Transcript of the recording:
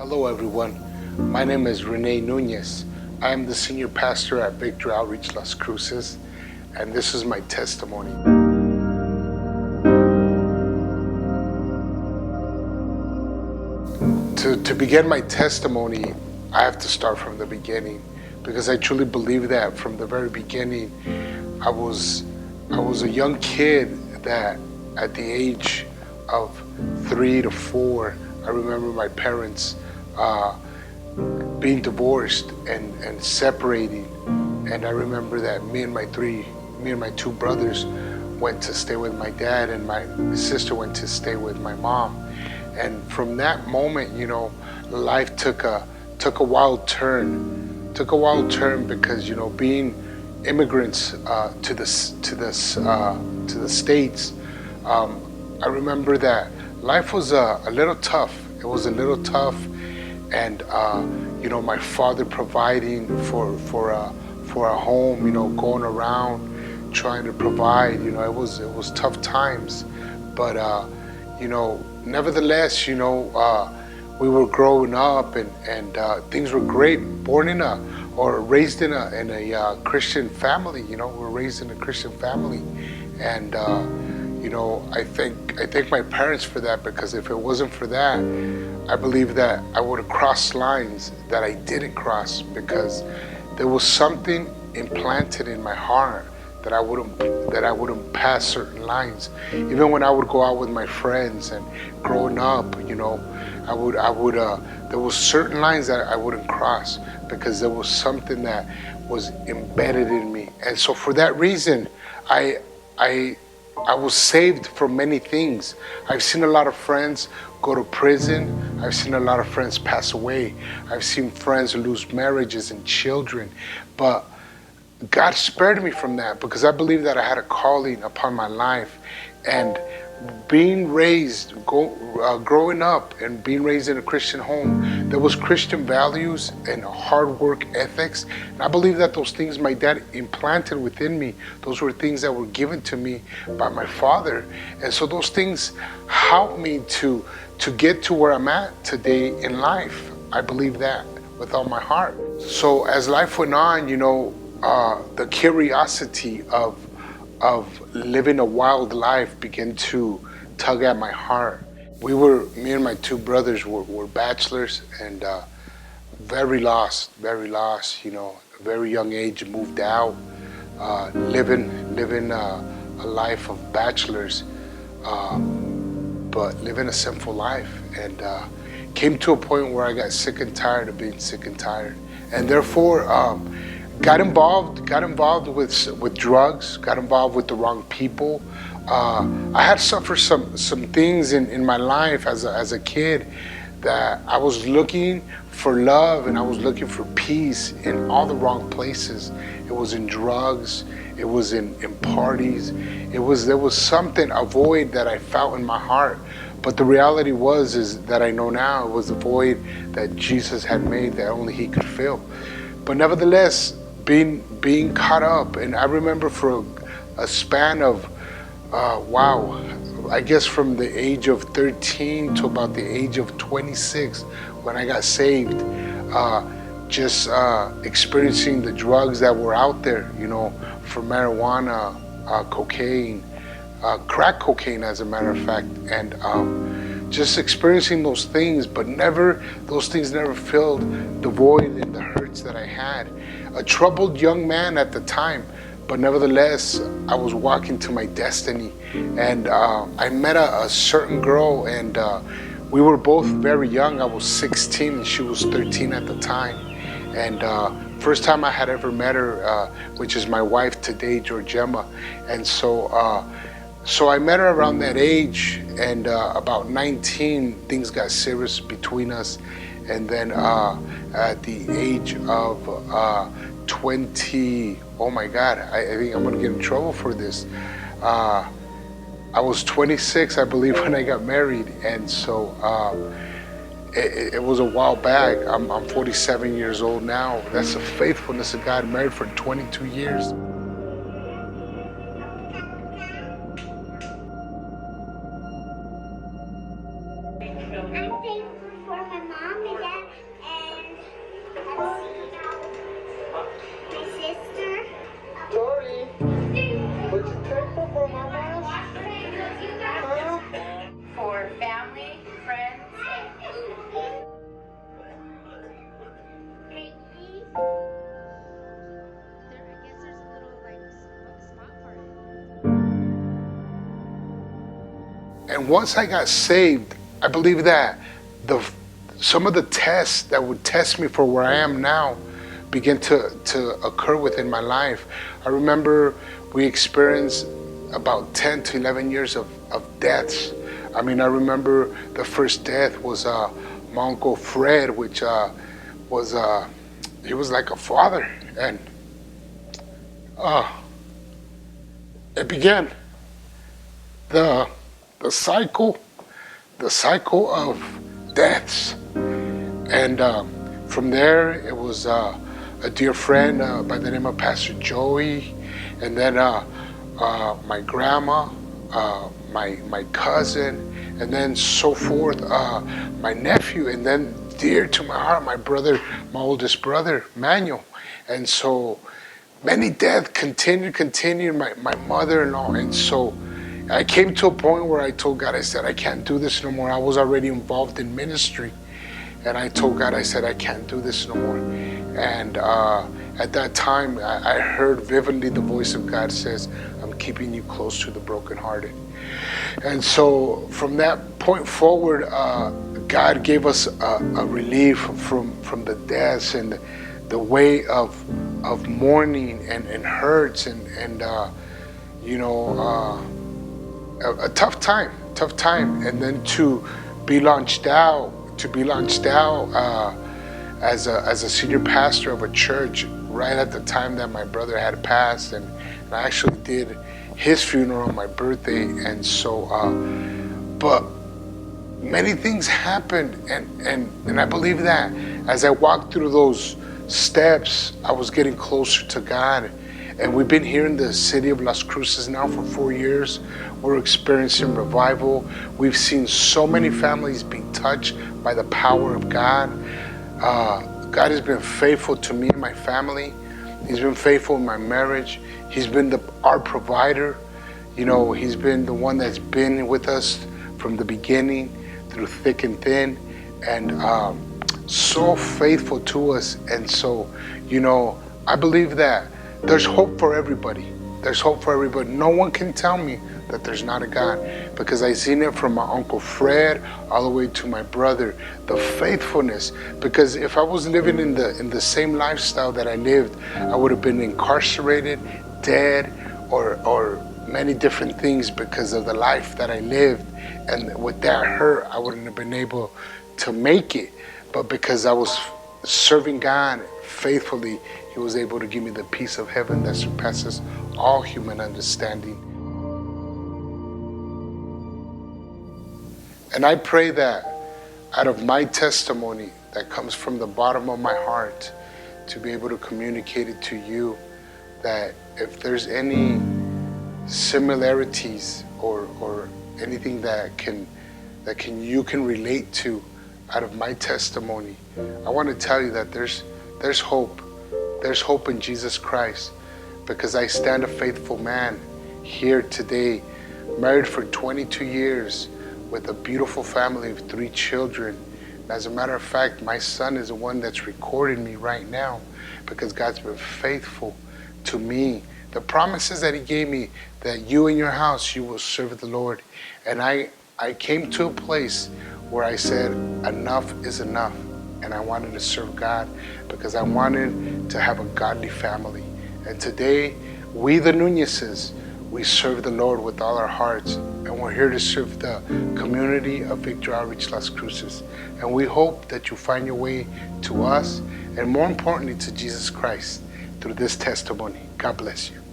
Hello everyone, my name is Rene Nuñez. I am the senior pastor at Victory Outreach Las Cruces, and this is my testimony. To begin my testimony, I have to start from the beginning, because I truly believe that from the very beginning, I was a young kid that at the age of 3 to 4, I remember my parents being divorced and separating, and I remember that me and my two brothers went to stay with my dad, and my sister went to stay with my mom. And from that moment, you know, life took a wild turn. Took a wild turn because, you know, being immigrants to the States, I remember that life was a little tough. It was a little tough, and you know, my father providing for a home, you know, going around trying to provide, you know, it was tough times, but you know, nevertheless, you know, we were growing up, and things were great. Raised in a Christian family, you know, we were raised in a Christian family, and you know, I thank my parents for that, because if it wasn't for that, I believe that I would have crossed lines that I didn't cross, because there was something implanted in my heart that I wouldn't pass certain lines. Even when I would go out with my friends and growing up, you know, there was certain lines that I wouldn't cross, because there was something that was embedded in me. And so for that reason, I was saved from many things. I've seen a lot of friends go to prison. I've seen a lot of friends pass away. I've seen friends lose marriages and children. But God spared me from that, because I believe that I had a calling upon my life. And being raised, growing up and being raised in a Christian home, there was Christian values and hard work ethics. And I believe that those things my dad implanted within me, those were things that were given to me by my father. And so those things helped me to get to where I'm at today in life. I believe that with all my heart. So as life went on, you know, the curiosity of living a wild life began to tug at my heart. Me and my two brothers were bachelors, and very lost, you know, at a very young age, moved out, living a life of bachelors, but living a sinful life, and came to a point where I got sick and tired of being sick and tired, and therefore got involved with drugs, got involved with the wrong people. I had suffered some things in my life as a kid, that I was looking for love and I was looking for peace in all the wrong places. It was in drugs, it was in parties, there was something, a void that I felt in my heart. But the reality is that I know now it was the void that Jesus had made, that only He could fill. But nevertheless, being caught up, and I remember for a span of I guess from the age of 13 to about the age of 26, when I got saved, just experiencing the drugs that were out there, you know, from marijuana, cocaine, crack cocaine, as a matter of fact, and just experiencing those things, but those things never filled the void and the hurts that I had. A troubled young man at the time, but nevertheless, I was walking to my destiny. And I met a certain girl, and we were both very young. I was 16 and she was 13 at the time. And first time I had ever met her, which is my wife today, Georgemma. And so I met her around that age, and about 19, things got serious between us. And then at the age of 20, oh my God, I think I'm gonna get in trouble for this. I was 26, I believe, when I got married. And so it was a while back. I'm 47 years old now. That's the faithfulness of God, married for 22 years. I'm thankful for my mom and dad And once I got saved, I believe that some of the tests that would test me for where I am now began to occur within my life. I remember we experienced about 10 to 11 years of deaths. I mean, I remember the first death was my Uncle Fred, which he was like a father. And it began the cycle of deaths. And from there, it was a dear friend by the name of Pastor Joey, and then my grandma, my cousin, and then so forth, my nephew, and then dear to my heart, my brother, my oldest brother, Manuel. And so many deaths continued, my mother-in-law. And so I came to a point where I told God, I said, I can't do this no more. I was already involved in ministry. And I told God, I said, I can't do this no more. And at that time, I heard vividly the voice of God says, I'm keeping you close to the brokenhearted. And so from that point forward, God gave us a relief from the deaths and the way of mourning and hurts and a tough time. And then to be launched out as a senior pastor of a church right at the time that my brother had passed, and I actually did his funeral on my birthday. And so but many things happened, and I believe that as I walked through those steps, I was getting closer to God. And we've been here in the city of Las Cruces now for 4 years. We're experiencing revival. We've seen so many families being touched by the power of God. God has been faithful to me and my family. He's been faithful in my marriage. He's been our provider. He's been the one that's been with us from the beginning through thick and thin, and so faithful to us. And so, I believe that there's hope for everybody. There's hope for everybody. No one can tell me that there's not a God, because I've seen it from my Uncle Fred all the way to my brother, the faithfulness. Because if I was living in the same lifestyle that I lived, I would have been incarcerated, dead, or many different things because of the life that I lived. And with that hurt, I wouldn't have been able to make it. But because I was serving God faithfully, He was able to give me the peace of heaven that surpasses all human understanding. And I pray that out of my testimony that comes from the bottom of my heart, to be able to communicate it to you, that if there's any similarities or anything that you can relate to out of my testimony, I want to tell you that there's hope. There's hope in Jesus Christ, because I stand a faithful man here today, married for 22 years with a beautiful family of 3 children. As a matter of fact, my son is the one that's recording me right now, because God's been faithful to me. The promises that He gave me, that you and your house, you will serve the Lord. And I came to a place where I said, enough is enough. And I wanted to serve God, because I wanted to have a godly family. And today, we the Nuñezes, we serve the Lord with all our hearts. And we're here to serve the community of Victory Outreach Las Cruces. And we hope that you find your way to us, and more importantly, to Jesus Christ through this testimony. God bless you.